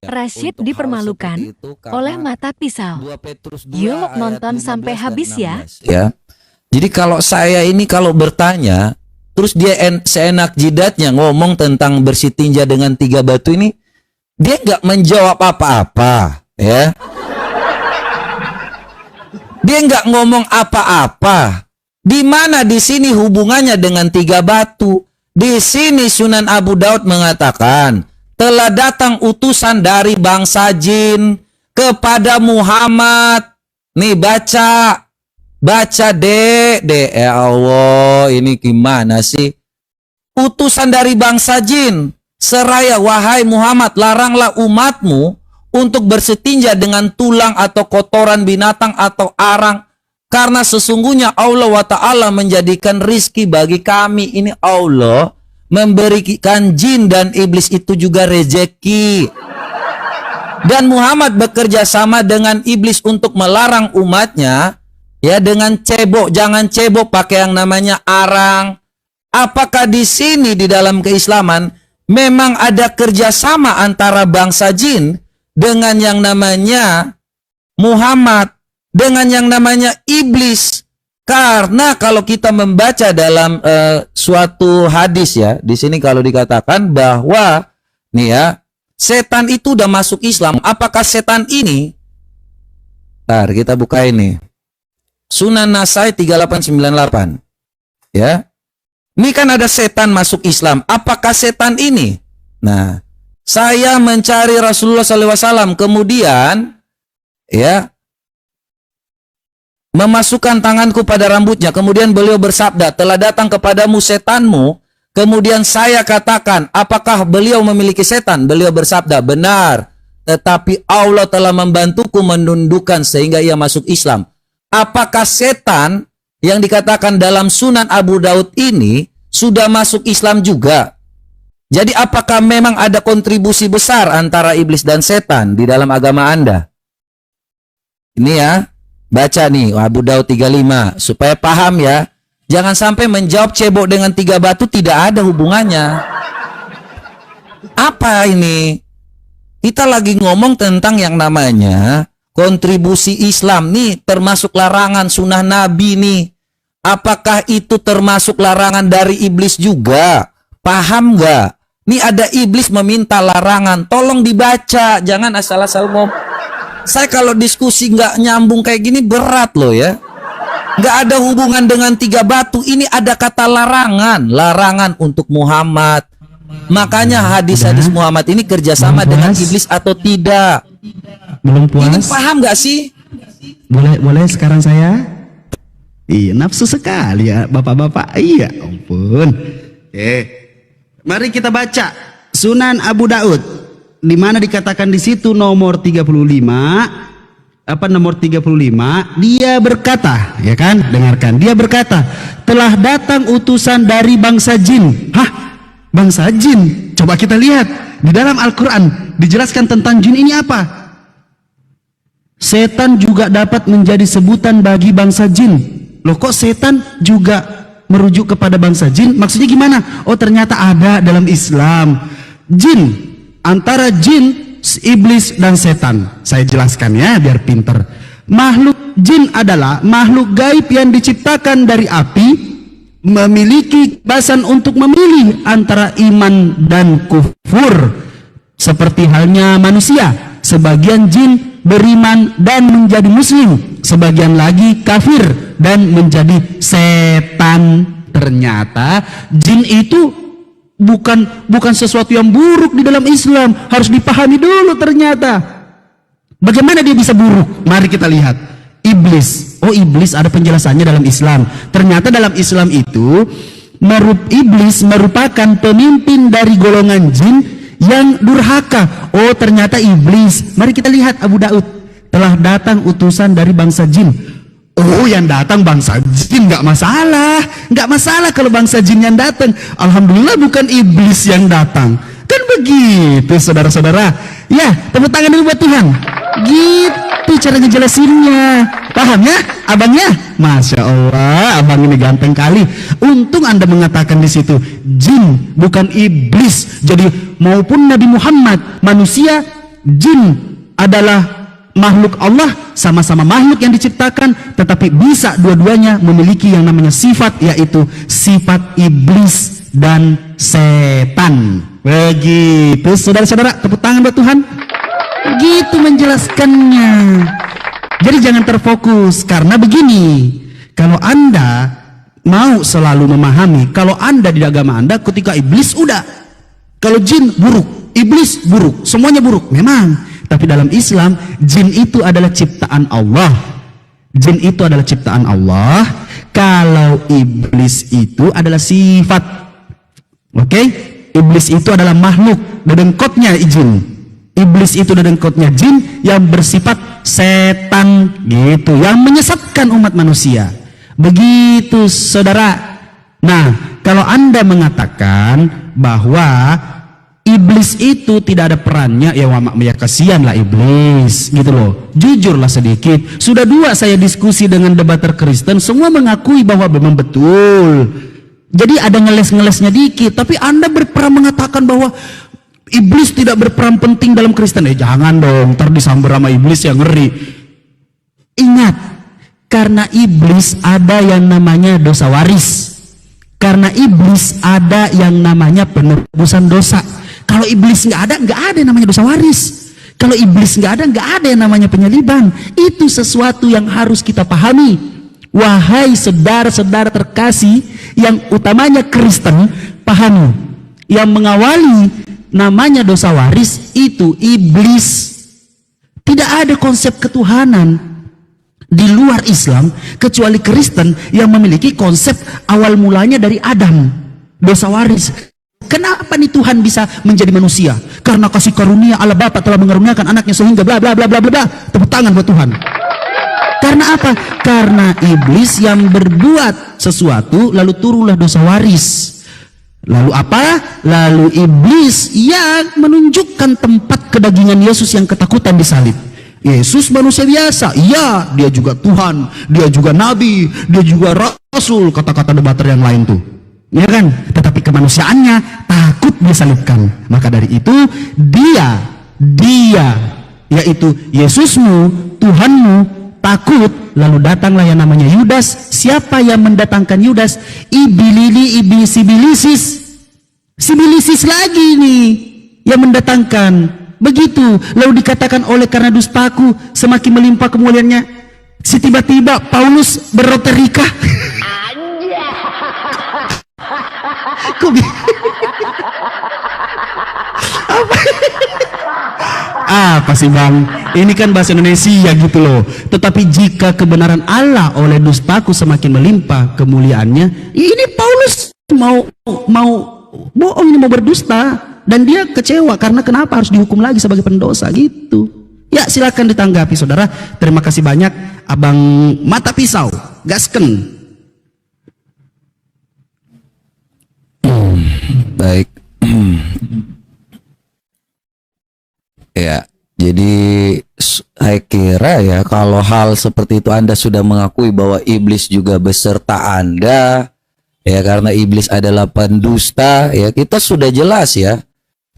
Rashid dipermalukan oleh mata pisau. Yuk nonton sampai habis ya. Ya. Jadi kalau saya ini kalau bertanya, terus dia seenak jidatnya ngomong tentang bersih tinja dengan 3 batu ini, dia nggak menjawab apa-apa, ya. Dia nggak ngomong apa-apa. Di mana di sini hubungannya dengan 3 batu? Di sini Sunan Abu Daud mengatakan, telah datang utusan dari bangsa jin kepada Muhammad. Nih baca dek, ya Allah, ini gimana sih? Utusan dari bangsa jin, seraya wahai Muhammad, laranglah umatmu untuk bersetinja dengan tulang atau kotoran binatang atau arang, karena sesungguhnya Allah wa ta'ala menjadikan rizki bagi kami. Ini Allah memberikan jin dan iblis itu juga rezeki. Dan Muhammad bekerja sama dengan iblis untuk melarang umatnya, ya, dengan cebok. Jangan cebok, pakai yang namanya arang. Apakah di sini di dalam keislaman memang ada kerjasama antara bangsa jin dengan yang namanya Muhammad, dengan yang namanya iblis? Karena kalau kita membaca dalam suatu hadis, ya, di sini kalau dikatakan bahwa nih ya, setan itu udah masuk Islam. Apakah setan ini? Ntar kita buka ini. Sunan Nasai 3898. Ya. Ini kan ada setan masuk Islam. Apakah setan ini? Nah, saya mencari Rasulullah SAW, kemudian ya, memasukkan tanganku pada rambutnya, kemudian beliau bersabda, telah datang kepadamu setanmu. Kemudian saya katakan, apakah beliau memiliki setan? Beliau bersabda, benar, tetapi Allah telah membantuku menundukkan sehingga ia masuk Islam. Apakah setan yang dikatakan dalam Sunan Abu Daud ini sudah masuk Islam juga? Jadi apakah memang ada kontribusi besar antara iblis dan setan di dalam agama Anda? Ini ya, baca nih Abu Daud 35 supaya paham ya. Jangan sampai menjawab cebok dengan 3 batu, tidak ada hubungannya. Apa ini? Kita lagi ngomong tentang yang namanya kontribusi Islam nih, termasuk larangan sunnah Nabi nih. Apakah itu termasuk larangan dari iblis juga? Paham nggak? Nih ada iblis meminta larangan, tolong dibaca, jangan asal-asal ngomong. Saya kalau diskusi nggak nyambung kayak gini berat loh ya. Nggak ada hubungan dengan 3 batu. Ini ada kata larangan, larangan untuk Muhammad. Makanya hadis-hadis Muhammad ini kerjasama dengan iblis atau tidak? Belum puas? Ini paham nggak sih? Boleh sekarang saya? Iya, nafsu sekali ya bapak-bapak. Iya, ampun. Mari kita baca Sunan Abu Daud, di mana dikatakan di situ nomor 35. Nomor 35, dia berkata, ya kan? Dengarkan, dia berkata, telah datang utusan dari bangsa jin. Hah? Bangsa jin? Coba kita lihat di dalam Al-Quran dijelaskan tentang jin ini apa? Setan juga dapat menjadi sebutan bagi bangsa jin. Loh, kok setan juga merujuk kepada bangsa jin? Maksudnya gimana? Oh, ternyata ada dalam Islam jin, antara jin, iblis dan setan. Saya jelaskan ya biar pinter. Makhluk jin adalah makhluk gaib yang diciptakan dari api, memiliki kebebasan untuk memilih antara iman dan kufur, seperti halnya manusia. Sebagian jin beriman dan menjadi muslim, sebagian lagi kafir dan menjadi setan. Ternyata jin itu bukan sesuatu yang buruk di dalam Islam. Harus dipahami dulu ternyata. Bagaimana dia bisa buruk? Mari kita lihat. Iblis. Oh, iblis ada penjelasannya dalam Islam. Ternyata dalam Islam itu iblis merupakan pemimpin dari golongan jin yang durhaka. Oh, ternyata iblis. Mari kita lihat Abu Daud. Telah datang utusan dari bangsa jin. Oh, yang datang bangsa jin, nggak masalah kalau bangsa jin yang datang. Alhamdulillah bukan iblis yang datang. Kan begitu saudara-saudara. Ya, tepuk tangan dulu buat Tuhan. Gitu cara ngejelasinnya. Paham ya abangnya? Masya Allah, abang ini ganteng kali. Untung Anda mengatakan di situ jin bukan iblis. Jadi maupun Nabi Muhammad manusia, jin adalah makhluk Allah, sama-sama makhluk yang diciptakan, tetapi bisa dua-duanya memiliki yang namanya sifat, yaitu sifat iblis dan setan. Begitu saudara-saudara, tepuk tangan buat Tuhan. Gitu menjelaskannya. Jadi jangan terfokus, karena begini, kalau Anda mau selalu memahami, kalau Anda di agama Anda ketika iblis udah, kalau jin buruk, iblis buruk, semuanya buruk, memang. Tapi dalam Islam, jin itu adalah ciptaan Allah. Jin itu adalah ciptaan Allah. Kalau iblis itu adalah sifat. Oke? Iblis itu adalah makhluk, dedengkotnya jin. Iblis itu dedengkotnya jin yang bersifat setan gitu, yang menyesatkan umat manusia. Begitu saudara. Nah, kalau Anda mengatakan bahwa iblis itu tidak ada perannya, ya kasihan lah iblis gitu loh. Jujurlah sedikit. Sudah 2 saya diskusi dengan debater Kristen, semua mengakui bahwa memang betul. Jadi ada ngeles-ngelesnya dikit, tapi Anda berperan mengatakan bahwa iblis tidak berperan penting dalam Kristen. Jangan dong, ntar disamber sama iblis yang ngeri. Ingat, karena iblis ada yang namanya dosa waris. Karena iblis ada yang namanya penebusan dosa. Kalau iblis nggak ada yang namanya dosa waris. Kalau iblis nggak ada yang namanya penyaliban. Itu sesuatu yang harus kita pahami. Wahai saudara-saudara terkasih, yang utamanya Kristen, pahami. Yang mengawali namanya dosa waris itu iblis. Tidak ada konsep ketuhanan di luar Islam kecuali Kristen yang memiliki konsep awal mulanya dari Adam, dosa waris. Kenapa nih Tuhan bisa menjadi manusia? Karena kasih karunia Allah Bapa telah mengaruniakan anaknya sehingga bla bla bla bla bla bla. Tepuk tangan buat Tuhan. Karena apa? Karena iblis yang berbuat sesuatu lalu turunlah dosa waris. Lalu apa? Lalu iblis yang menunjukkan tempat kedagingan Yesus yang ketakutan disalib. Yesus manusia biasa, iya, dia juga Tuhan, dia juga Nabi, dia juga Rasul, kata-kata debater yang lain tuh, ya kan? Tetapi kemanusiaannya takut disalibkan. Maka dari itu dia, yaitu Yesusmu, Tuhanmu, takut. Lalu datanglah yang namanya Yudas. Siapa yang mendatangkan Yudas? Sibilisis lagi nih yang mendatangkan. Begitu. Lalu dikatakan oleh karena dustaku semakin melimpah kemuliaannya, si tiba-tiba Paulus berroterika. Apa sih bang? Ini kan bahasa Indonesia gitu loh. Tetapi jika kebenaran Allah oleh dustaku semakin melimpah kemuliaannya, ini Paulus mau bohong, ini mau berdusta, dan dia kecewa karena kenapa harus dihukum lagi sebagai pendosa gitu. Ya silakan ditanggapi saudara. Terima kasih banyak Abang Mata Pisau. Gasken. Baik. Ya, jadi saya kira ya kalau hal seperti itu Anda sudah mengakui bahwa iblis juga beserta Anda, ya karena iblis adalah pendusta, ya kita sudah jelas ya.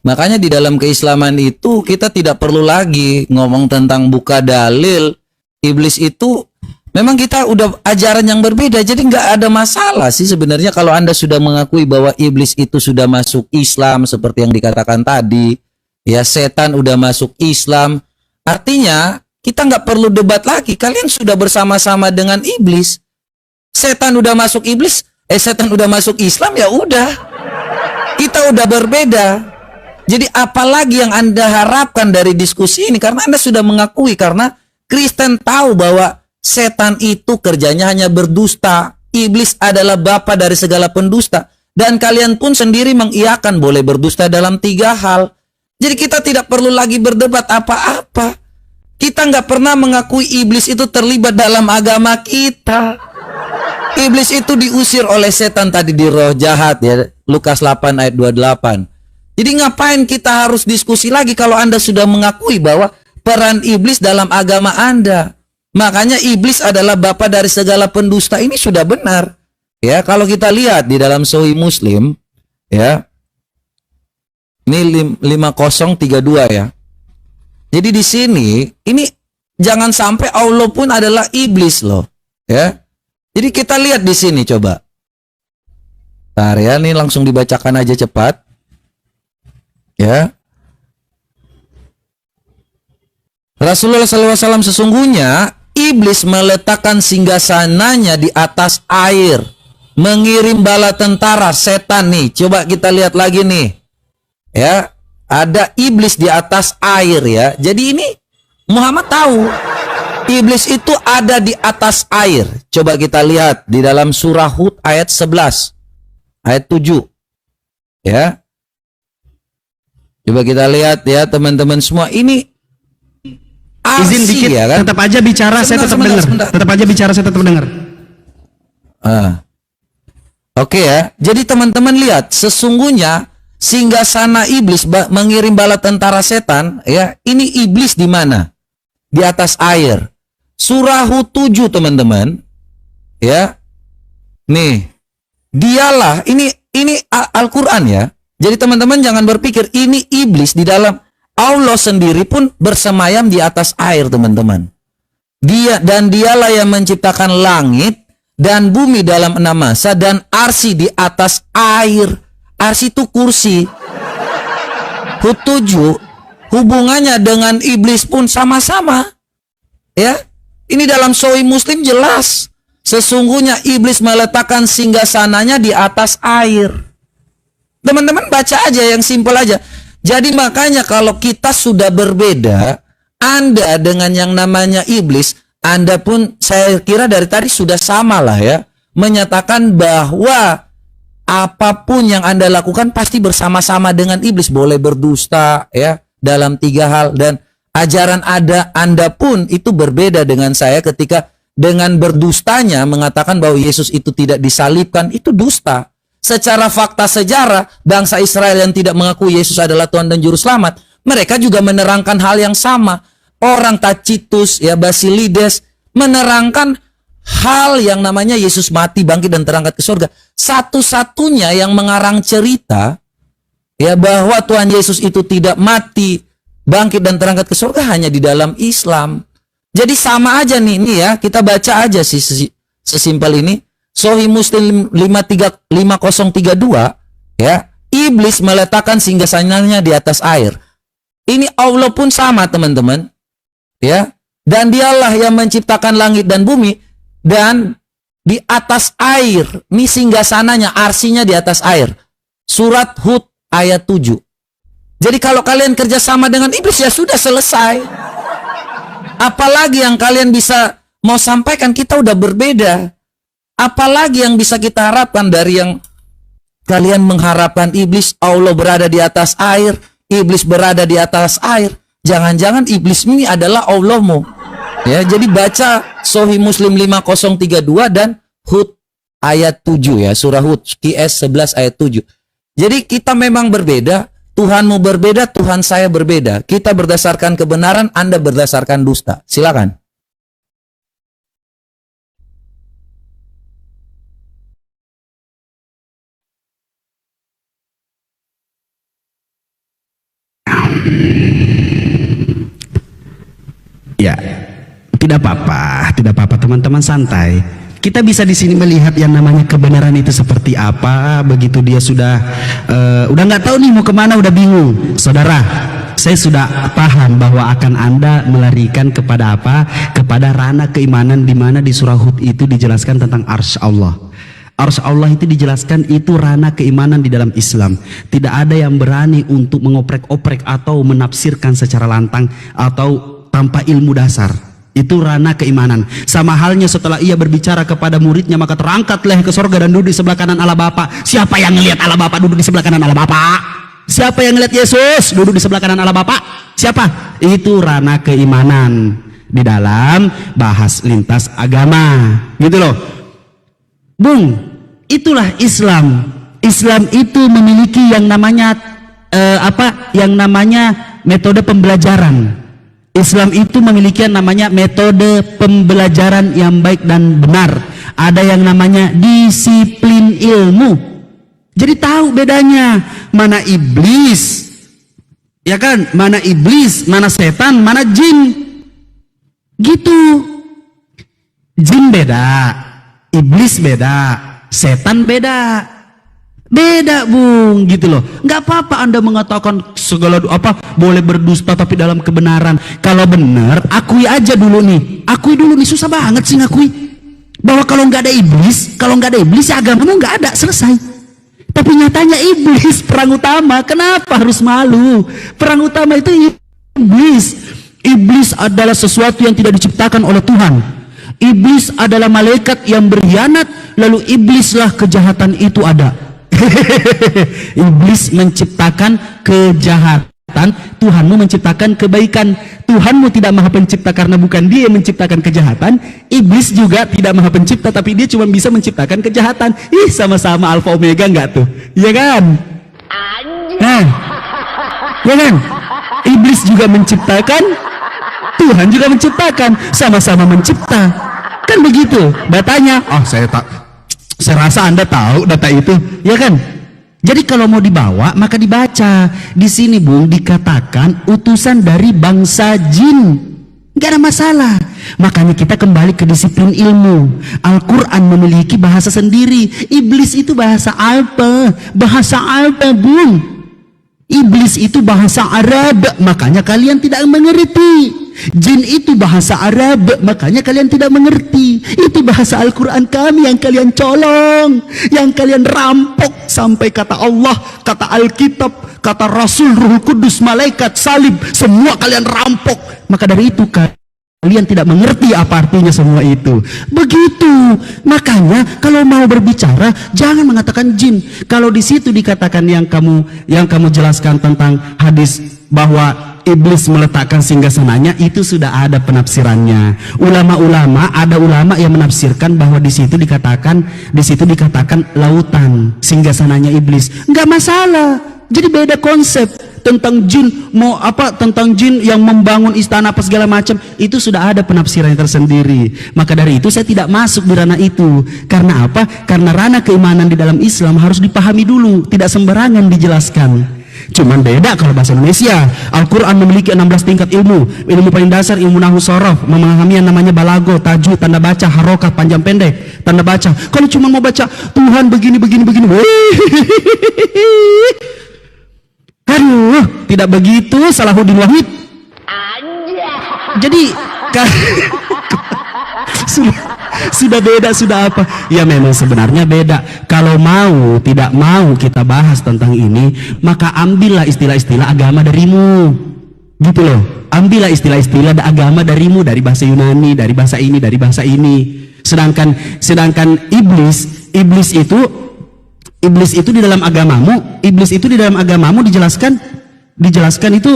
Makanya di dalam keislaman itu kita tidak perlu lagi ngomong tentang buka dalil. Iblis itu memang kita udah ajaran yang berbeda, jadi nggak ada masalah sih sebenarnya kalau Anda sudah mengakui bahwa iblis itu sudah masuk Islam seperti yang dikatakan tadi. Ya, setan udah masuk Islam. Artinya kita nggak perlu debat lagi. Kalian sudah bersama-sama dengan iblis. Setan udah masuk iblis, setan udah masuk Islam, ya udah. Kita udah berbeda. Jadi apalagi yang Anda harapkan dari diskusi ini? Karena Anda sudah mengakui, karena Kristen tahu bahwa setan itu kerjanya hanya berdusta. Iblis adalah bapa dari segala pendusta. Dan kalian pun sendiri mengiyakan boleh berdusta dalam 3 hal. Jadi kita tidak perlu lagi berdebat apa-apa. Kita nggak pernah mengakui iblis itu terlibat dalam agama kita. Iblis itu diusir oleh setan tadi di roh jahat ya. Lukas 8 ayat 28. Jadi ngapain kita harus diskusi lagi kalau Anda sudah mengakui bahwa peran iblis dalam agama Anda. Makanya iblis adalah bapa dari segala pendusta, ini sudah benar. Ya, kalau kita lihat di dalam Sahih Muslim ya. Ini 5032 ya. Jadi di sini ini jangan sampai Allah pun adalah iblis loh, ya. Jadi kita lihat di sini coba. Bentar ya, ini langsung dibacakan aja cepat. Ya. Rasulullah SAW sesungguhnya iblis meletakkan singgasananya di atas air, mengirim bala tentara setan nih. Coba kita lihat lagi nih. Ya, ada iblis di atas air ya. Jadi ini Muhammad tahu iblis itu ada di atas air. Coba kita lihat di dalam surah Hud ayat 11 ayat 7 ya. Coba kita lihat ya teman-teman semua, ini izin dikit ya kan? Tetap aja bicara, saya tetap dengar. Tetap aja bicara, saya tetap dengar. Oke ya. Jadi teman-teman lihat, sesungguhnya singgasana iblis mengirim bala tentara setan ya. Ini iblis di mana? Di atas air. Surah Hud 7 teman-teman. Ya. Nih. Dialah ini Al-Qur'an ya. Jadi teman-teman jangan berpikir ini iblis di dalam. Allah sendiri pun bersemayam di atas air teman-teman. Dialah yang menciptakan langit dan bumi dalam 6 masa dan arsy di atas air. Arsy itu kursi. Hud 7 hubungannya dengan iblis pun sama-sama. Ya. Ini dalam Sahih Muslim jelas. Sesungguhnya iblis meletakkan singgasananya di atas air. Teman-teman baca aja yang simpel aja. Jadi makanya kalau kita sudah berbeda, Anda dengan yang namanya iblis, Anda pun saya kira dari tadi sudah sama lah ya. Menyatakan bahwa apapun yang Anda lakukan pasti bersama-sama dengan iblis. Boleh berdusta ya dalam 3 hal. Dan ajaran Anda pun itu berbeda dengan saya ketika dengan berdustanya mengatakan bahwa Yesus itu tidak disalibkan. Itu dusta. Secara fakta sejarah, bangsa Israel yang tidak mengakui Yesus adalah Tuhan dan Juru Selamat, mereka juga menerangkan hal yang sama. Orang Tacitus, ya Basilides, menerangkan hal yang namanya Yesus mati, bangkit, dan terangkat ke surga. Satu-satunya yang mengarang cerita, ya bahwa Tuhan Yesus itu tidak mati, bangkit, dan terangkat ke surga hanya di dalam Islam. Jadi sama aja nih ya, kita baca aja sih sesimpel ini. Sahih Muslim 5032 ya, iblis meletakkan singgasananya di atas air. Ini Allah pun sama teman-teman ya, dan dialah yang menciptakan langit dan bumi dan di atas air. Ini singgasananya, arsinya di atas air. Surat Hud ayat 7. Jadi kalau kalian kerjasama dengan iblis ya sudah selesai. Apalagi yang kalian bisa mau sampaikan, kita udah berbeda. Apalagi yang bisa kita harapkan dari yang kalian mengharapkan iblis, Allah berada di atas air, iblis berada di atas air. Jangan-jangan iblis ini adalah Allahmu. Ya, jadi baca Sahih Muslim 5032 dan Hud ayat 7 ya, surah Hud QS 11 ayat 7. Jadi kita memang berbeda, Tuhanmu berbeda, Tuhan saya berbeda. Kita berdasarkan kebenaran, Anda berdasarkan dusta. Silakan. Ya, tidak apa-apa teman-teman, santai. Kita bisa di sini melihat yang namanya kebenaran itu seperti apa. Begitu dia sudah nggak tahu nih mau kemana, udah bingung. Saudara, saya sudah paham bahwa akan Anda melarikan kepada apa? Kepada ranah keimanan, di mana di surah Hud itu dijelaskan tentang arsy Allah. Arsy Allah itu dijelaskan itu ranah keimanan di dalam Islam. Tidak ada yang berani untuk mengoprek-oprek atau menafsirkan secara lantang atau tanpa ilmu dasar. Itu ranah keimanan. Sama halnya setelah ia berbicara kepada muridnya, maka terangkatlah ke sorga dan duduk di sebelah kanan Allah Bapa. Siapa yang ngelihat Allah Bapa duduk di sebelah kanan Allah Bapa? Siapa yang ngelihat Yesus duduk di sebelah kanan Allah Bapa? Siapa? Itu ranah keimanan di dalam bahas lintas agama. Gitu loh. Bung, itulah Islam. Islam itu memiliki yang namanya yang namanya metode pembelajaran. Islam itu memiliki yang namanya metode pembelajaran yang baik dan benar. Ada yang namanya disiplin ilmu. Jadi tahu bedanya mana iblis, Ya kan? Mana iblis, mana setan, mana jin. Gitu. Jin beda, iblis beda, setan beda. Beda bung, gitu loh. Nggak apa-apa Anda mengatakan segala apa boleh berdusta tapi dalam kebenaran. Kalau benar, akui aja dulu nih. Akui dulu nih, susah banget sih ngakui. Bahwa kalau nggak ada iblis, ya agamamu nggak ada, selesai. Tapi nyatanya iblis perang utama. Kenapa harus malu? Perang utama itu iblis. Iblis adalah sesuatu yang tidak diciptakan oleh Tuhan. Iblis adalah malaikat yang berkhianat, lalu iblislah kejahatan itu ada. Iblis menciptakan kejahatan, Tuhanmu menciptakan kebaikan. Tuhanmu tidak maha pencipta karena bukan dia yang menciptakan kejahatan. Iblis juga tidak maha pencipta, tapi dia cuma bisa menciptakan kejahatan. Ih, sama-sama alfa omega enggak tuh? Iya kan? Nah, ya kan? Iblis juga menciptakan, Tuhan juga menciptakan, sama-sama mencipta. Kan begitu datanya. Oh, saya rasa Anda tahu data itu, ya kan? Jadi kalau mau dibawa maka dibaca. Di sini Bung dikatakan utusan dari bangsa jin. Gak ada masalah. Makanya kita kembali ke disiplin ilmu. Al-Quran memiliki bahasa sendiri. Iblis itu bahasa apa? Bahasa apa Bung? Iblis itu bahasa Arab, makanya kalian tidak mengerti. Jin itu bahasa Arab, makanya kalian tidak mengerti. Itu bahasa Al-Quran kami yang kalian colong, yang kalian rampok. Sampai kata Allah, kata Alkitab, kata Rasul, Ruhul Kudus, malaikat, salib, semua kalian rampok. Maka dari itu kalian tidak mengerti apa artinya semua itu. Begitu. Makanya kalau mau berbicara jangan mengatakan jin. Kalau di situ dikatakan yang kamu jelaskan tentang hadis bahwa iblis meletakkan singgasananya, itu sudah ada penafsirannya. Ada ulama yang menafsirkan bahwa di situ dikatakan lautan singgasananya iblis. Enggak masalah. Jadi beda konsep tentang jin, tentang jin yang membangun istana apa segala macam, itu sudah ada penafsiran tersendiri. Maka dari itu saya tidak masuk di ranah itu. Karena apa? Karena ranah keimanan di dalam Islam harus dipahami dulu, tidak sembarangan dijelaskan. Cuman beda kalau bahasa Indonesia. Al-Quran memiliki 16 tingkat ilmu. Ilmu paling dasar ilmu nahwu sorof, memahami yang namanya balago, tajwid, tanda baca, harokat, panjang pendek, tanda baca. Kalau cuma mau baca Tuhan begini, aduh, tidak begitu Salahuddin Wahid. Jadi sudah beda, sudah apa? Ya memang sebenarnya beda. Kalau tidak mau kita bahas tentang ini, maka ambillah istilah-istilah agama darimu. Gitu loh. Ambillah istilah-istilah agama darimu, dari bahasa Yunani, dari bahasa ini, dari bahasa ini. Sedangkan iblis itu di dalam agamamu dijelaskan itu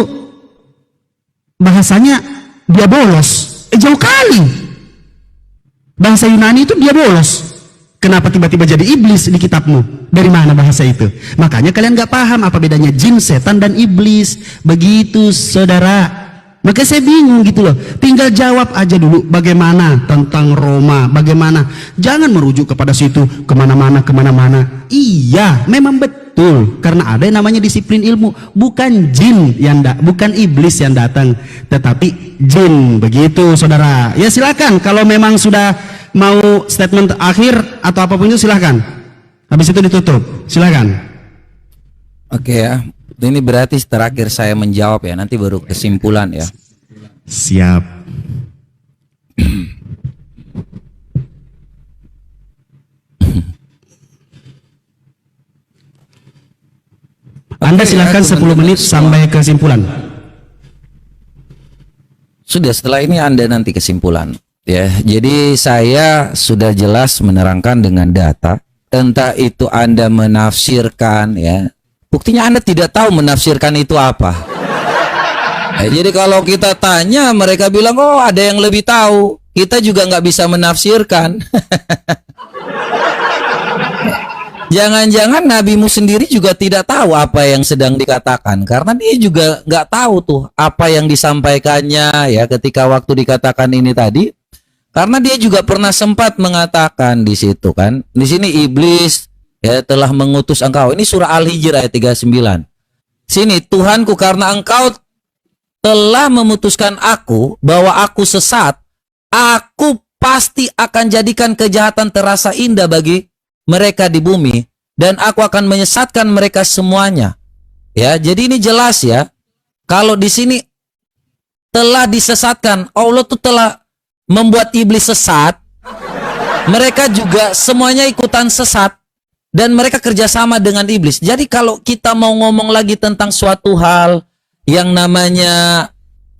bahasanya diabolos. Jauh kali. Bahasa Yunani itu diabolos. Kenapa tiba-tiba jadi iblis di kitabmu? Dari mana bahasa itu? Makanya kalian gak paham apa bedanya jin, setan, dan iblis. Begitu saudara. Maka saya bingung gitu loh. Tinggal jawab aja dulu bagaimana tentang Roma, bagaimana. Jangan merujuk kepada situ kemana-mana. Iya, memang betul. Karena ada yang namanya disiplin ilmu. Bukan bukan iblis yang datang, tetapi jin. Begitu saudara. Ya silakan. Kalau memang sudah mau statement akhir atau apapun itu silakan. Habis itu ditutup. Silakan. Oke ya. Ini berarti terakhir saya menjawab ya, nanti baru kesimpulan ya. Siap. Anda silakan 10 menit sampai kesimpulan. Sudah, setelah ini Anda nanti kesimpulan ya. Jadi saya sudah jelas menerangkan dengan data. Entah itu Anda menafsirkan ya. Buktinya Anda tidak tahu menafsirkan itu apa. Jadi kalau kita tanya, mereka bilang, oh ada yang lebih tahu. Kita juga nggak bisa menafsirkan. Jangan-jangan nabimu sendiri juga tidak tahu apa yang sedang dikatakan. Karena dia juga nggak tahu tuh apa yang disampaikannya ya ketika waktu dikatakan ini tadi. Karena dia juga pernah sempat mengatakan di situ kan. Di sini iblis ya telah mengutus engkau. Ini surah Al-Hijr ayat 39. Sini, Tuhanku, karena engkau telah memutuskan aku bahwa aku sesat, aku pasti akan jadikan kejahatan terasa indah bagi mereka di bumi, dan aku akan menyesatkan mereka semuanya. Ya, jadi ini jelas ya. Kalau di sini telah disesatkan, Allah tuh telah membuat iblis sesat. Mereka juga semuanya ikutan sesat, dan mereka kerjasama dengan iblis. Jadi kalau kita mau ngomong lagi tentang suatu hal yang namanya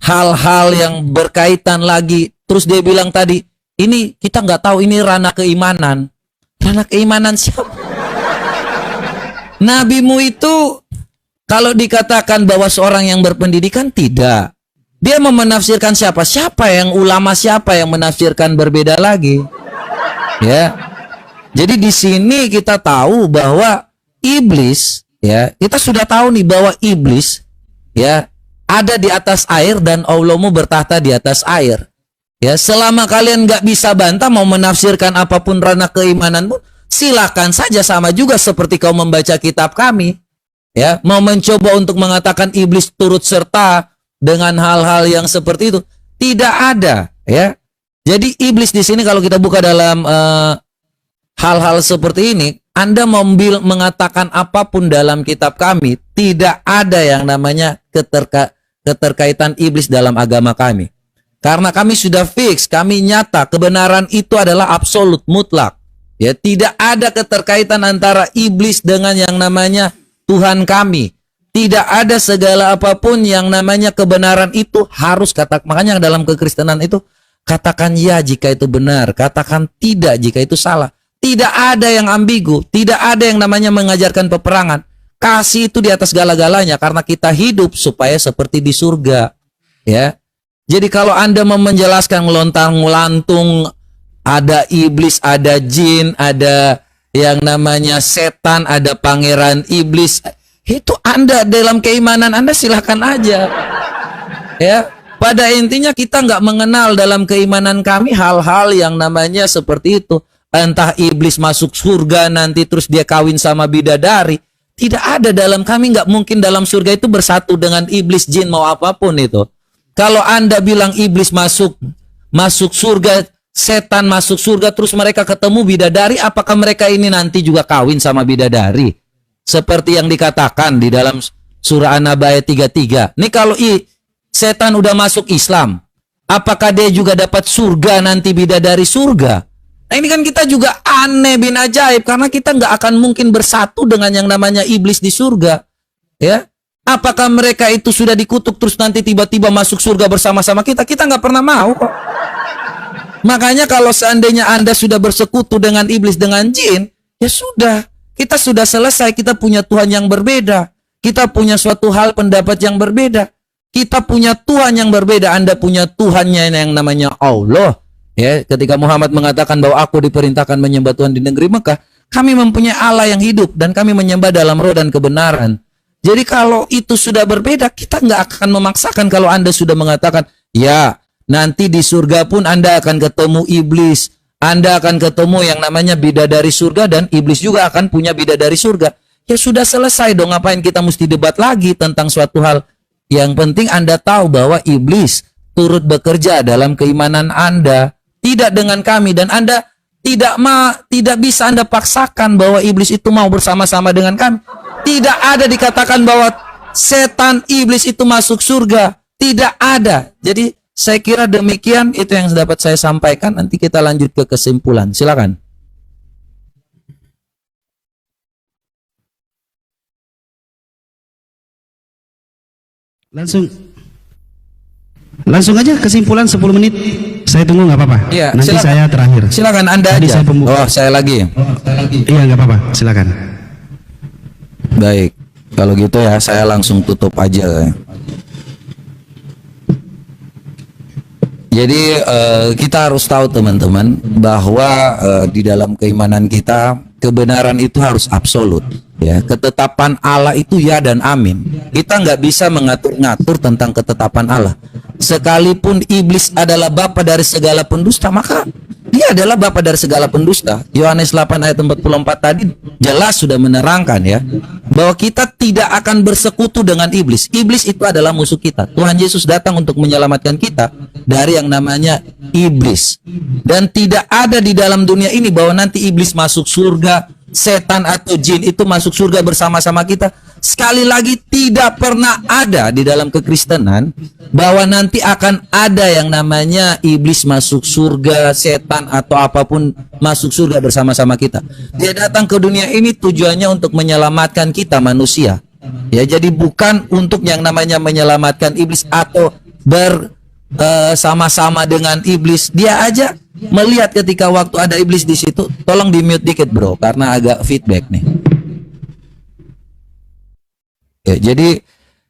hal-hal yang berkaitan lagi, terus dia bilang tadi, ini kita nggak tahu, ini ranah keimanan. Ranah keimanan siapa? Nabimu itu kalau dikatakan bahwa seorang yang berpendidikan, tidak. Dia mau menafsirkan siapa? Siapa yang ulama, siapa yang menafsirkan berbeda lagi? Ya. Jadi di sini kita tahu bahwa iblis, ya, kita sudah tahu nih bahwa iblis, ya, ada di atas air dan Allahmu bertahta di atas air. Ya, selama kalian nggak bisa bantah mau menafsirkan apapun ranah keimananmu, silakan saja, sama juga seperti kau membaca kitab kami. Ya, mau mencoba untuk mengatakan iblis turut serta dengan hal-hal yang seperti itu, tidak ada, ya. Jadi iblis di sini kalau kita buka dalam hal-hal seperti ini, Anda mobil mengatakan apapun dalam kitab kami, tidak ada yang namanya keterkaitan iblis dalam agama kami. Karena kami sudah fix, kami nyata, kebenaran itu adalah absolut, mutlak. Ya, tidak ada keterkaitan antara iblis dengan yang namanya Tuhan kami. Tidak ada segala apapun yang namanya kebenaran itu harus makanya dalam kekristenan itu katakan ya jika itu benar, katakan tidak jika itu salah. Tidak ada yang ambigu, tidak ada yang namanya mengajarkan peperangan. Kasih itu di atas segala-galanya karena kita hidup supaya seperti di surga. Ya. Jadi kalau Anda mau menjelaskan ngelontang-ngelantung, ada iblis, ada jin, ada yang namanya setan, ada pangeran iblis, itu Anda dalam keimanan Anda silahkan aja. Ya, pada intinya kita nggak mengenal dalam keimanan kami hal-hal yang namanya seperti itu. Entah iblis masuk surga nanti terus dia kawin sama bidadari, tidak ada dalam kami. Nggak mungkin dalam surga itu bersatu dengan iblis, jin, mau apapun itu. Kalau Anda bilang iblis masuk surga, setan masuk surga, terus mereka ketemu bidadari, apakah mereka ini nanti juga kawin sama bidadari? Seperti yang dikatakan di dalam surah An-Naba ayat 33. Nih kalau setan udah masuk Islam, apakah dia juga dapat surga nanti bidadari surga? Nah ini kan kita juga aneh bin ajaib, karena kita nggak akan mungkin bersatu dengan yang namanya iblis di surga. Ya, apakah mereka itu sudah dikutuk terus nanti tiba-tiba masuk surga bersama-sama kita? Kita nggak pernah mau kok. Makanya kalau seandainya Anda sudah bersekutu dengan iblis, dengan jin, ya sudah. Kita sudah selesai, kita punya Tuhan yang berbeda. Kita punya suatu hal pendapat yang berbeda. Kita punya Tuhan yang berbeda. Anda punya Tuhannya yang namanya Allah. Ya, ketika Muhammad mengatakan bahwa aku diperintahkan menyembah Tuhan di negeri Mekah, kami mempunyai Allah yang hidup dan kami menyembah dalam roh dan kebenaran. Jadi kalau itu sudah berbeda, kita nggak akan memaksakan. Kalau Anda sudah mengatakan, ya, nanti di surga pun Anda akan ketemu iblis. Anda akan ketemu yang namanya bidadari surga dan iblis juga akan punya bidadari surga. Ya sudah selesai dong, ngapain kita mesti debat lagi tentang suatu hal. Yang penting Anda tahu bahwa iblis turut bekerja dalam keimanan Anda, tidak dengan kami, dan Anda tidak bisa Anda paksakan bahwa iblis itu mau bersama-sama dengan kami. Tidak ada dikatakan bahwa setan iblis itu masuk surga. Tidak ada. Jadi saya kira demikian, itu yang dapat saya sampaikan. Nanti kita lanjut ke kesimpulan. Silakan. Langsung aja kesimpulan 10 menit. Saya tunggu nggak apa-apa. Iya, nanti silakan. saya terakhir. Silakan Anda Tadi aja. saya saya lagi. Iya nggak apa-apa. Silakan. Baik. Kalau gitu ya saya langsung tutup aja. Jadi kita harus tahu teman-teman bahwa di dalam keimanan kita kebenaran itu harus absolut. Ya, ketetapan Allah itu ya dan amin. Kita nggak bisa mengatur-ngatur tentang ketetapan Allah. Sekalipun iblis adalah bapa dari segala pendusta, maka dia adalah bapa dari segala pendusta. Yohanes 8 ayat 44 tadi jelas sudah menerangkan ya. bahwa kita tidak akan bersekutu dengan iblis. Iblis itu adalah musuh kita. Tuhan Yesus datang untuk menyelamatkan kita dari yang namanya iblis. Dan tidak ada di dalam dunia ini bahwa nanti iblis masuk surga, setan atau jin itu masuk surga bersama-sama kita. Sekali lagi, tidak pernah ada di dalam kekristenan bahwa nanti akan ada yang namanya iblis masuk surga, setan atau apapun masuk surga bersama-sama kita. Dia datang ke dunia ini tujuannya untuk menyelamatkan kita manusia. Ya, jadi bukan untuk yang namanya menyelamatkan iblis atau bersama-sama dengan iblis. Dia aja melihat ketika waktu ada iblis di situ. Tolong di mute dikit bro, karena agak feedback nih. Ya, jadi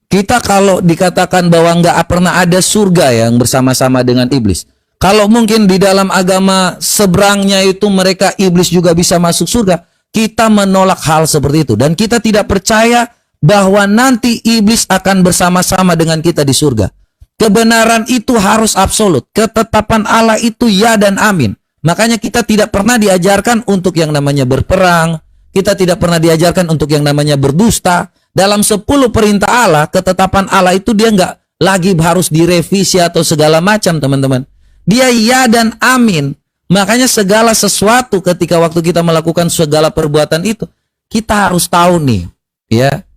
kita kalau dikatakan bahwa nggak pernah ada surga yang bersama-sama dengan iblis. Kalau mungkin di dalam agama seberangnya itu mereka iblis juga bisa masuk surga, kita menolak hal seperti itu. Dan kita tidak percaya bahwa nanti iblis akan bersama-sama dengan kita di surga. Kebenaran itu harus absolut. Ketetapan Allah itu ya dan amin. Makanya kita tidak pernah diajarkan untuk yang namanya berperang. Kita tidak pernah diajarkan untuk yang namanya berdusta. Dalam 10 perintah Allah, ketetapan Allah itu dia nggak lagi harus direvisi atau segala macam, teman-teman. Dia ya dan amin. Makanya segala sesuatu ketika waktu kita melakukan segala perbuatan itu, kita harus tahu nih, ya,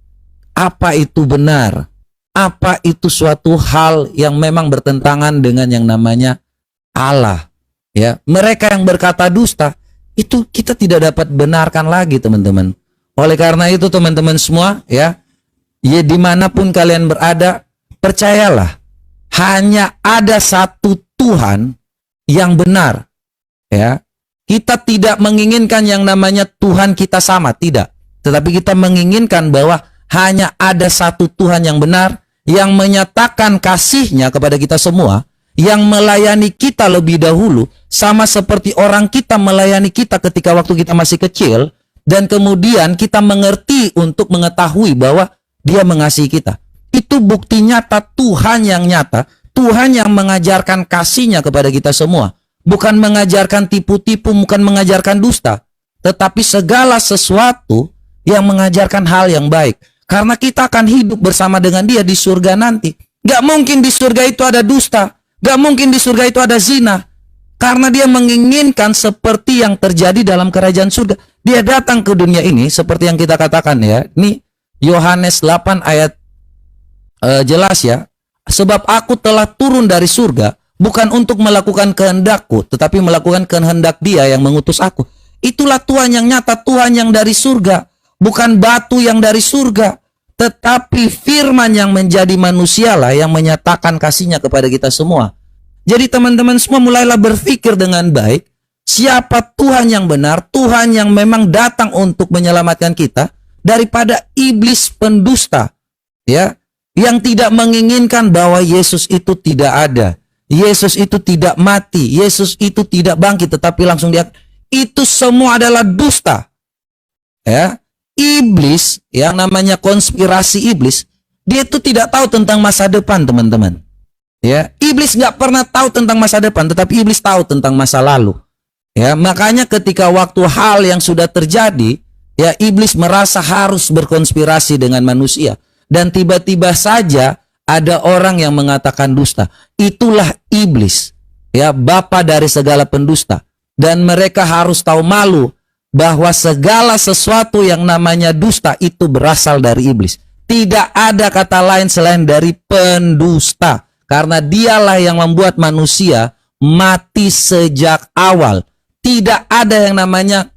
apa itu benar, apa itu suatu hal yang memang bertentangan dengan yang namanya Allah. Ya, mereka yang berkata dusta, itu kita tidak dapat benarkan lagi, teman-teman. Oleh karena itu teman-teman semua, ya dimanapun kalian berada, percayalah, hanya ada satu Tuhan yang benar. Ya, kita tidak menginginkan yang namanya Tuhan kita sama, tidak. Tetapi kita menginginkan bahwa hanya ada satu Tuhan yang benar, yang menyatakan kasih-Nya kepada kita semua, yang melayani kita lebih dahulu, sama seperti orang kita melayani kita ketika waktu kita masih kecil. Dan kemudian kita mengerti untuk mengetahui bahwa Dia mengasihi kita. Itu bukti nyata Tuhan yang nyata. Tuhan yang mengajarkan kasih-Nya kepada kita semua. Bukan mengajarkan tipu-tipu, bukan mengajarkan dusta. Tetapi segala sesuatu yang mengajarkan hal yang baik. Karena kita akan hidup bersama dengan Dia di surga nanti. Gak mungkin di surga itu ada dusta. Gak mungkin di surga itu ada zina. Karena Dia menginginkan seperti yang terjadi dalam kerajaan surga. Dia datang ke dunia ini seperti yang kita katakan ya. Ini Yohanes 8 ayat jelas ya. Sebab aku telah turun dari surga bukan untuk melakukan kehendakku, tetapi melakukan kehendak Dia yang mengutus aku. Itulah Tuhan yang nyata, Tuhan yang dari surga. Bukan batu yang dari surga, tetapi firman yang menjadi manusialah yang menyatakan kasih-Nya kepada kita semua. Jadi teman-teman semua mulailah berpikir dengan baik, siapa Tuhan yang benar, Tuhan yang memang datang untuk menyelamatkan kita daripada iblis pendusta, ya, yang tidak menginginkan bahwa Yesus itu tidak ada, Yesus itu tidak mati, Yesus itu tidak bangkit, tetapi langsung dia, itu semua adalah dusta, ya. Iblis yang namanya konspirasi iblis, dia itu tidak tahu tentang masa depan, teman-teman. Ya, iblis nggak pernah tahu tentang masa depan, tetapi iblis tahu tentang masa lalu. Ya, makanya ketika waktu hal yang sudah terjadi, ya iblis merasa harus berkonspirasi dengan manusia, dan tiba-tiba saja ada orang yang mengatakan dusta. Itulah iblis, ya, bapa dari segala pendusta, dan mereka harus tahu malu bahwa segala sesuatu yang namanya dusta itu berasal dari iblis. Tidak ada kata lain selain dari pendusta. Karena dialah yang membuat manusia mati sejak awal. Tidak ada yang namanya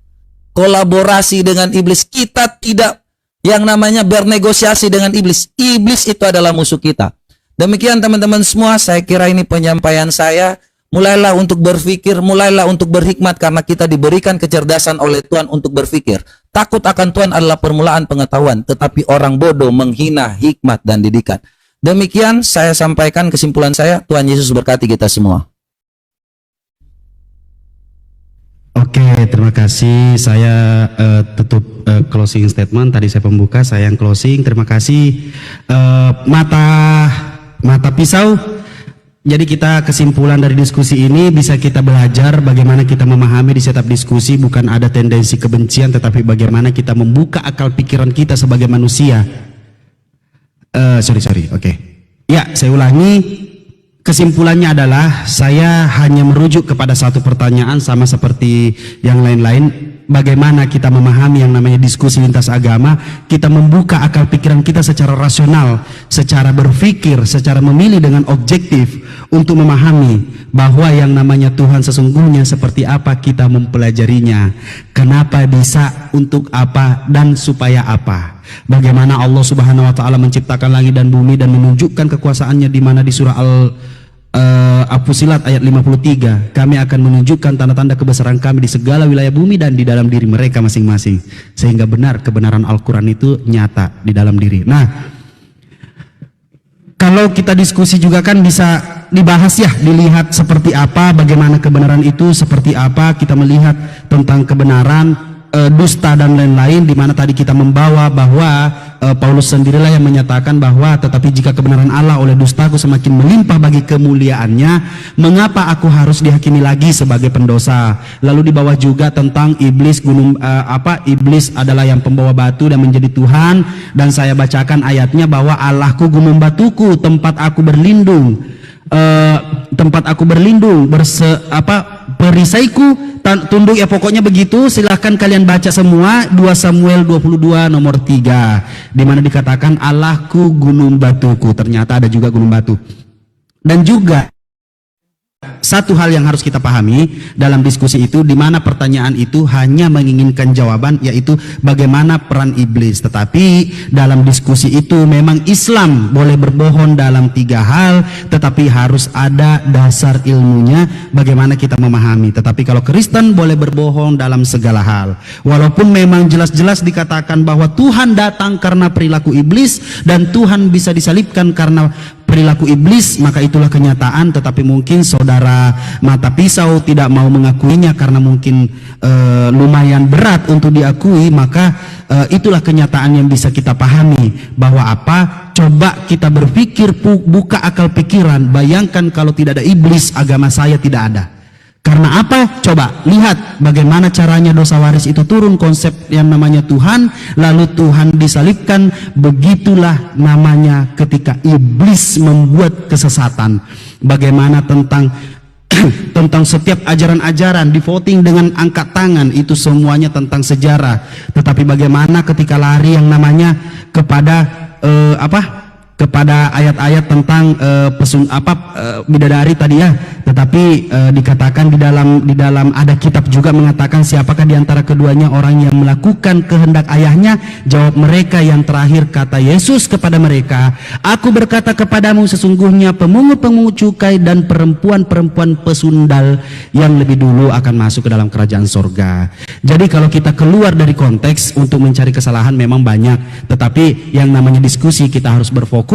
kolaborasi dengan iblis. Kita tidak yang namanya bernegosiasi dengan iblis. Iblis itu adalah musuh kita. Demikian teman-teman semua, saya kira ini penyampaian saya. Mulailah untuk berpikir, mulailah untuk berhikmat karena kita diberikan kecerdasan oleh Tuhan untuk berpikir. Takut akan Tuhan adalah permulaan pengetahuan, tetapi orang bodoh menghina hikmat dan didikan. Demikian saya sampaikan kesimpulan saya. Tuhan Yesus berkati kita semua. Oke, terima kasih. Saya tutup closing statement. Tadi saya pembuka, saya yang closing. Terima kasih. Mata pisau Jadi kita kesimpulan dari diskusi ini bisa kita belajar bagaimana kita memahami di setiap diskusi, bukan ada tendensi kebencian, tetapi bagaimana kita membuka akal pikiran kita sebagai manusia. Oke. Ya, saya ulangi. Kesimpulannya adalah saya hanya merujuk kepada satu pertanyaan sama seperti yang lain-lain. Bagaimana kita memahami yang namanya diskusi lintas agama, kita membuka akal pikiran kita secara rasional, secara berpikir, secara memilih dengan objektif untuk memahami bahwa yang namanya Tuhan sesungguhnya seperti apa, kita mempelajarinya. Kenapa bisa, untuk apa, dan supaya apa. Bagaimana Allah Subhanahu wa taala menciptakan langit dan bumi dan menunjukkan kekuasaannya, di mana di surah Al-Fusilat ayat 53, kami akan menunjukkan tanda-tanda kebesaran kami di segala wilayah bumi dan di dalam diri mereka masing-masing, sehingga benar kebenaran Al-Quran itu nyata di dalam diri. Nah, kalau kita diskusi juga kan bisa dibahas ya, dilihat seperti apa, bagaimana kebenaran itu seperti apa, kita melihat tentang kebenaran, dusta dan lain-lain, di mana tadi kita membawa bahwa Paulus sendirilah yang menyatakan bahwa tetapi jika kebenaran Allah oleh dustaku semakin melimpah bagi kemuliaannya, mengapa aku harus dihakimi lagi sebagai pendosa. Lalu di bawah juga tentang iblis, iblis adalah yang pembawa batu dan menjadi Tuhan, dan saya bacakan ayatnya bahwa Allahku gunung batuku, tempat aku berlindung, perisaiku, tunduk, ya pokoknya begitu. Silahkan kalian baca semua 2 Samuel 22 nomor 3, di mana dikatakan Allahku gunung batuku. Ternyata ada juga gunung batu. Dan juga satu hal yang harus kita pahami dalam diskusi itu, di mana pertanyaan itu hanya menginginkan jawaban, yaitu bagaimana peran iblis. Tetapi dalam diskusi itu memang Islam boleh berbohong dalam 3 hal, tetapi harus ada dasar ilmunya bagaimana kita memahami. Tetapi kalau Kristen boleh berbohong dalam segala hal, walaupun memang jelas-jelas dikatakan bahwa Tuhan datang karena perilaku iblis dan Tuhan bisa disalibkan karena perilaku iblis, maka itulah kenyataan. Tetapi mungkin saudara mata pisau tidak mau mengakuinya karena mungkin lumayan berat untuk diakui, maka itulah kenyataan yang bisa kita pahami. Bahwa apa? Coba kita berpikir, buka akal pikiran. Bayangkan kalau tidak ada iblis, agama saya tidak ada. Karena apa? Coba lihat bagaimana caranya dosa waris itu turun, konsep yang namanya Tuhan, lalu Tuhan disalibkan. Begitulah namanya ketika iblis membuat kesesatan. Bagaimana tentang setiap ajaran-ajaran di voting dengan angkat tangan, itu semuanya tentang sejarah. Tetapi bagaimana ketika lari yang namanya kepada kepada ayat-ayat tentang bidadari tadi ya, tetapi dikatakan di dalam ada kitab juga mengatakan, siapakah di antara keduanya orang yang melakukan kehendak ayahnya? Jawab mereka yang terakhir. Kata Yesus kepada mereka, aku berkata kepadamu, sesungguhnya pemungut-pemungut cukai dan perempuan-perempuan pesundal yang lebih dulu akan masuk ke dalam kerajaan sorga. Jadi kalau kita keluar dari konteks untuk mencari kesalahan memang banyak, tetapi yang namanya diskusi kita harus berfokus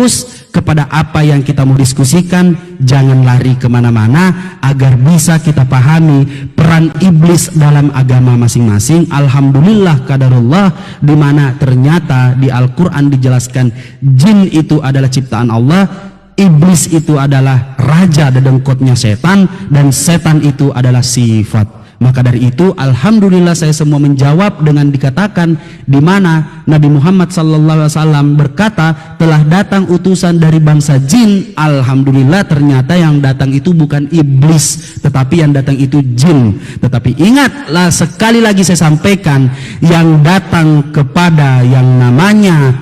kepada apa yang kita mau diskusikan. Jangan lari kemana-mana agar bisa kita pahami peran iblis dalam agama masing-masing. Alhamdulillah qadarullah, di mana ternyata di Al-Quran dijelaskan jin itu adalah ciptaan Allah, iblis itu adalah raja dedengkotnya setan, dan setan itu adalah sifat. Maka dari itu alhamdulillah saya semua menjawab dengan dikatakan di mana Nabi Muhammad SAW berkata telah datang utusan dari bangsa jin. Alhamdulillah ternyata yang datang itu bukan iblis, tetapi yang datang itu jin. Tetapi ingatlah, sekali lagi saya sampaikan, yang datang kepada yang namanya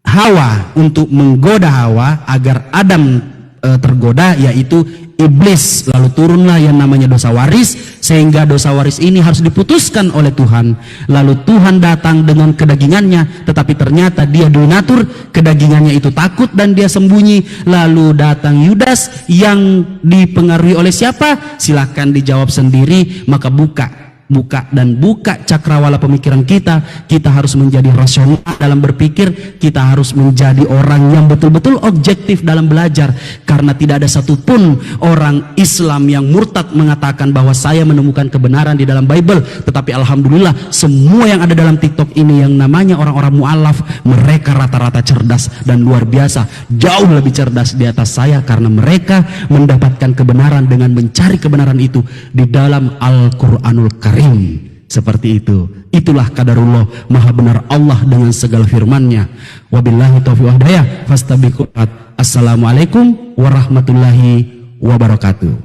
Hawa untuk menggoda Hawa agar Adam tergoda, yaitu iblis. Lalu turunlah yang namanya dosa waris, sehingga dosa waris ini harus diputuskan oleh Tuhan. Lalu Tuhan datang dengan kedagingannya, tetapi ternyata dia donatur, kedagingannya itu takut dan dia sembunyi. Lalu datang Yudas yang dipengaruhi oleh siapa? Silahkan dijawab sendiri. Maka buka buka cakrawala pemikiran kita. Kita harus menjadi rasional dalam berpikir, kita harus menjadi orang yang betul-betul objektif dalam belajar, karena tidak ada satupun orang Islam yang murtad mengatakan bahwa saya menemukan kebenaran di dalam Bible. Tetapi alhamdulillah semua yang ada dalam TikTok ini yang namanya orang-orang mu'alaf, mereka rata-rata cerdas dan luar biasa, jauh lebih cerdas di atas saya, karena mereka mendapatkan kebenaran dengan mencari kebenaran itu di dalam Al-Quranul Karim. Seperti itu. Itulah qadarullah, maha benar Allah dengan segala firman-Nya. Wabillahi taufiq wal hidayah. Fastabiqul khairat. Assalamualaikum warahmatullahi wabarakatuh.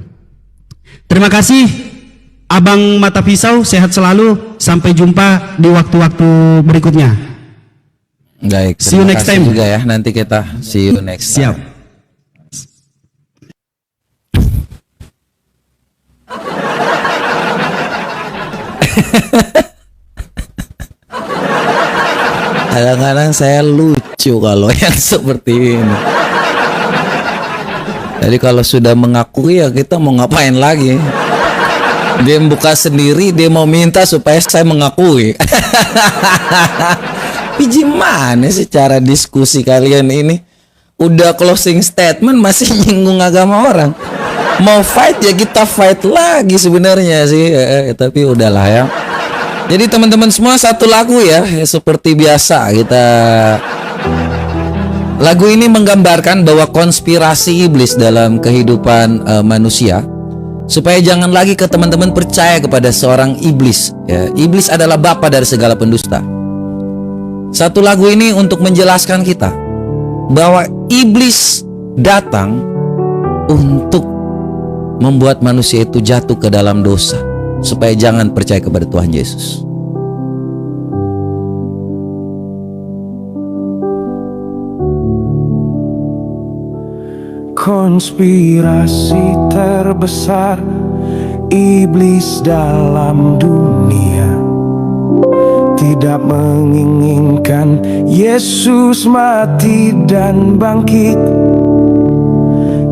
Terima kasih Abang Mata Pisau, sehat selalu. Sampai jumpa di waktu-waktu berikutnya. Baik, See you next time juga ya. Nanti kita see you next time. Siap. Kadang-kadang saya lucu kalau yang seperti ini. Jadi kalau sudah mengakui ya kita mau ngapain lagi? Dia buka sendiri, dia mau minta supaya saya mengakui. Gimana sih cara diskusi kalian ini? Udah closing statement masih nyinggung agama orang. Mau fight ya kita fight lagi sebenarnya sih. Tapi udahlah ya. Jadi teman-teman semua satu lagu ya, seperti biasa kita. Lagu ini menggambarkan bahwa konspirasi iblis dalam kehidupan manusia, supaya jangan lagi ke teman-teman percaya kepada seorang iblis ya. Iblis adalah bapa dari segala pendusta. Satu lagu ini untuk menjelaskan kita bahwa iblis datang untuk membuat manusia itu jatuh ke dalam dosa, supaya jangan percaya kepada Tuhan Yesus. Konspirasi terbesar iblis dalam dunia tidak menginginkan Yesus mati dan bangkit.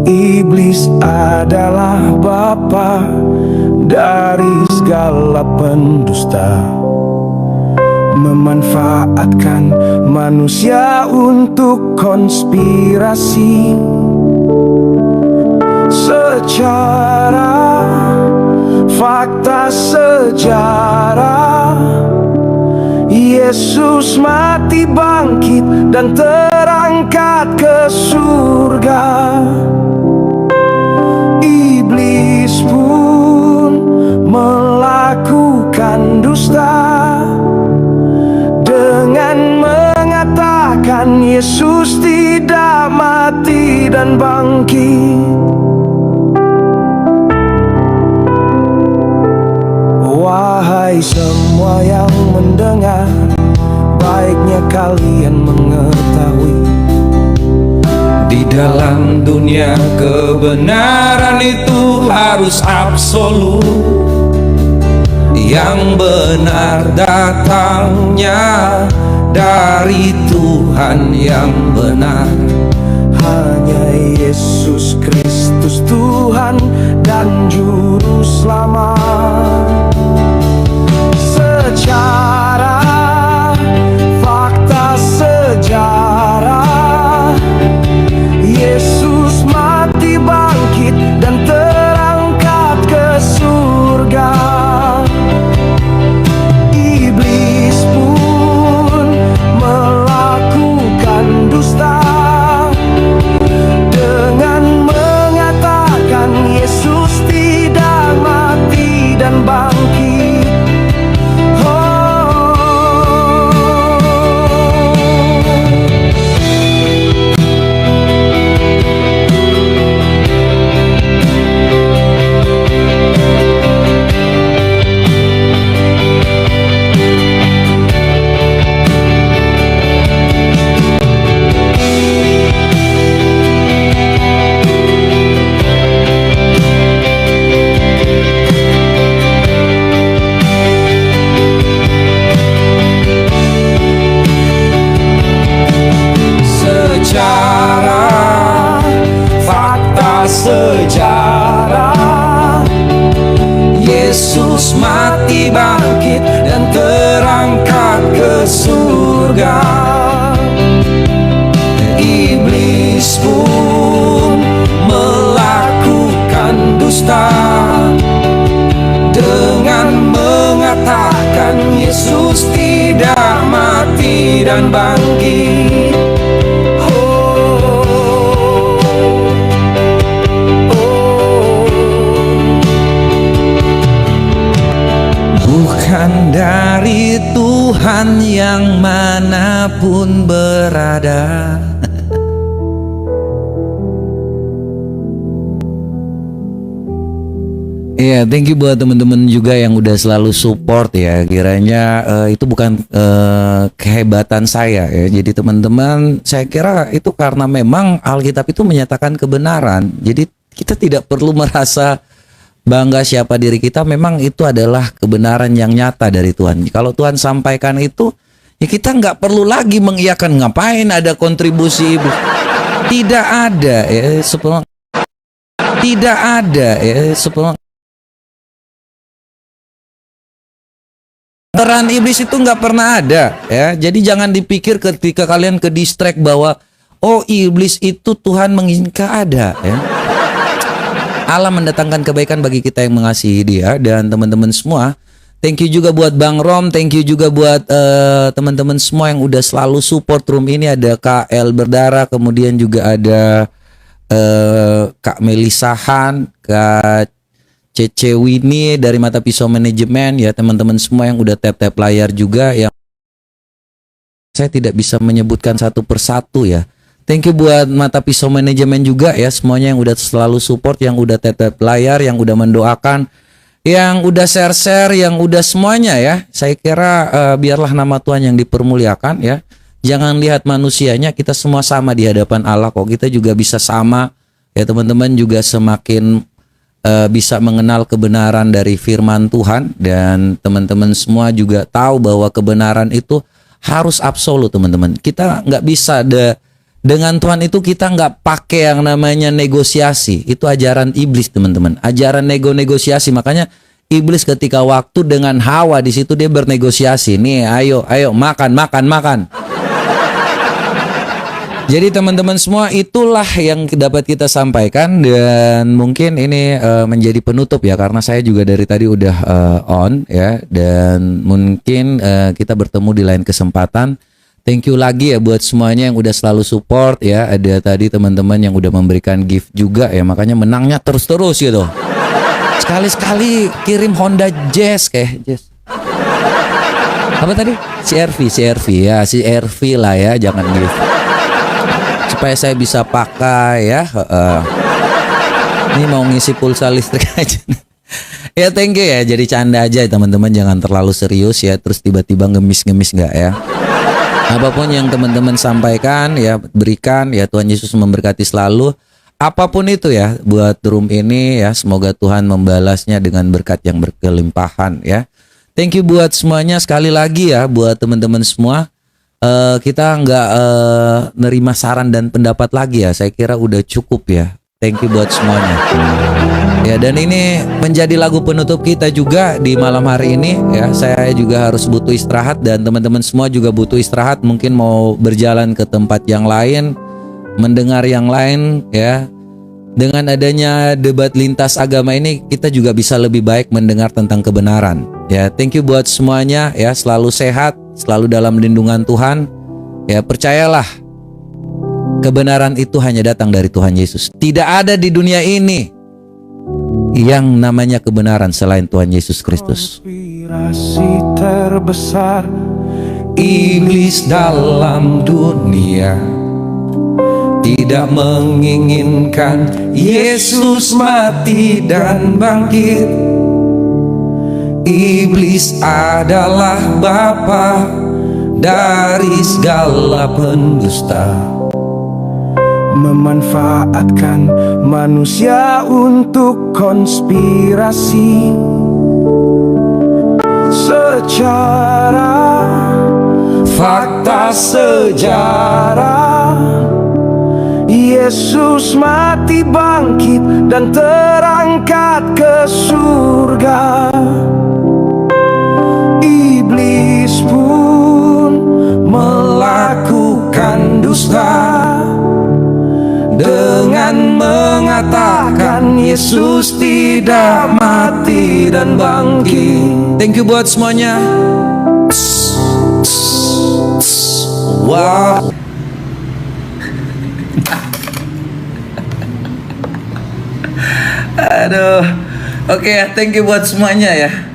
Iblis adalah bapa dari segala pendusta, memanfaatkan manusia untuk konspirasi. Secara fakta sejarah, Yesus mati bangkit dan terangkat ke surga. Iblis pun melakukan dusta dengan mengatakan Yesus tidak mati dan bangkit. Wahai semua yang mendengar, baiknya kalian mengetahui, di dalam dunia kebenaran itu harus absolut. Yang benar datangnya dari Tuhan yang benar, hanya Yesus Kristus Tuhan dan Juru Selamat. Secara fakta sejarah, Yesus mati bangkit dan terangkat ke surga. Iblis pun melakukan dusta dengan mengatakan Yesus tidak mati dan bangkit. Sejarah Yesus mati bangkit dan terangkat ke surga. Iblis pun melakukan dusta dengan mengatakan Yesus tidak mati dan bangkit. Bukan dari Tuhan yang manapun berada. Iya, thank you buat teman-teman juga yang udah selalu support ya. Kiranya itu bukan kehebatan saya ya. Jadi teman-teman, saya kira itu karena memang Alkitab itu menyatakan kebenaran. Jadi kita tidak perlu merasa bangga siapa diri kita. Memang itu adalah kebenaran yang nyata dari Tuhan. Kalau Tuhan sampaikan itu, ya kita nggak perlu lagi mengiyakan. Ngapain ada kontribusi? Tidak ada ya. Tidak ada ya. Peran iblis itu nggak pernah ada ya. Jadi jangan dipikir ketika kalian ke distract bahwa oh iblis itu Tuhan mengizinkan ada ya. Allah mendatangkan kebaikan bagi kita yang mengasihi Dia. Dan teman-teman semua, thank you juga buat Bang Rom, thank you juga buat teman-teman semua yang udah selalu support room ini. Ada Kak El Berdara, kemudian juga ada Kak Melisahan, Kak Cece Winnie dari Mata Pisau Manajemen ya, teman-teman semua yang udah tap-tap layar juga, yang saya tidak bisa menyebutkan satu persatu ya. Thank you buat Mata Pisau Manajemen juga ya, semuanya yang udah selalu support, yang udah tap-tap layar, yang udah mendoakan, yang udah share-share, yang udah semuanya ya. Saya kira biarlah nama Tuhan yang dipermuliakan ya. Jangan lihat manusianya, kita semua sama di hadapan Allah kok. Kita juga bisa sama ya teman-teman, juga semakin bisa mengenal kebenaran dari firman Tuhan. Dan teman-teman semua juga tahu bahwa kebenaran itu harus absolut teman-teman. Kita nggak bisa dengan Tuhan itu kita nggak pakai yang namanya negosiasi. Itu ajaran iblis teman-teman, ajaran negosiasi. Makanya iblis ketika waktu dengan Hawa di situ dia bernegosiasi. Nih ayo makan. Jadi teman-teman semua, itulah yang dapat kita sampaikan. Dan mungkin ini menjadi penutup ya, karena saya juga dari tadi udah on ya. Dan mungkin kita bertemu di lain kesempatan. Thank you lagi ya buat semuanya yang udah selalu support ya. Ada tadi teman-teman yang udah memberikan gift juga ya, makanya menangnya terus-terus gitu. Sekali-sekali kirim Honda Jazz kayak Jazz. Apa tadi? CRV ya, CRV lah ya, jangan gift. Supaya saya bisa pakai ya. Ini mau ngisi pulsa listrik aja. Ya thank you ya, jadi canda aja teman-teman, jangan terlalu serius ya. Terus tiba-tiba ngemis nggak ya. Apapun yang teman-teman sampaikan ya, berikan ya. Tuhan Yesus memberkati selalu. Apapun itu ya buat room ini ya, semoga Tuhan membalasnya dengan berkat yang berkelimpahan ya. Thank you buat semuanya sekali lagi ya, buat teman-teman semua. Kita nggak nerima saran dan pendapat lagi ya. Saya kira udah cukup ya. Thank you buat semuanya. Ya, dan ini menjadi lagu penutup kita juga di malam hari ini ya. Saya juga harus butuh istirahat dan teman-teman semua juga butuh istirahat. Mungkin mau berjalan ke tempat yang lain, mendengar yang lain ya. Dengan adanya debat lintas agama ini, kita juga bisa lebih baik mendengar tentang kebenaran. Ya, thank you buat semuanya ya. Selalu sehat, selalu dalam lindungan Tuhan. Ya, percayalah, kebenaran itu hanya datang dari Tuhan Yesus. Tidak ada di dunia ini yang namanya kebenaran selain Tuhan Yesus Kristus. Konspirasi terbesar Iblis dalam dunia tidak menginginkan Yesus mati dan bangkit. Iblis adalah bapa dari segala pendusta, memanfaatkan manusia untuk konspirasi. Secara fakta sejarah, Yesus mati bangkit dan terangkat ke surga. mengatakan Yesus tidak mati dan bangkit. Thank you buat semuanya. Wow. Aduh. Oke ya, thank you buat semuanya ya.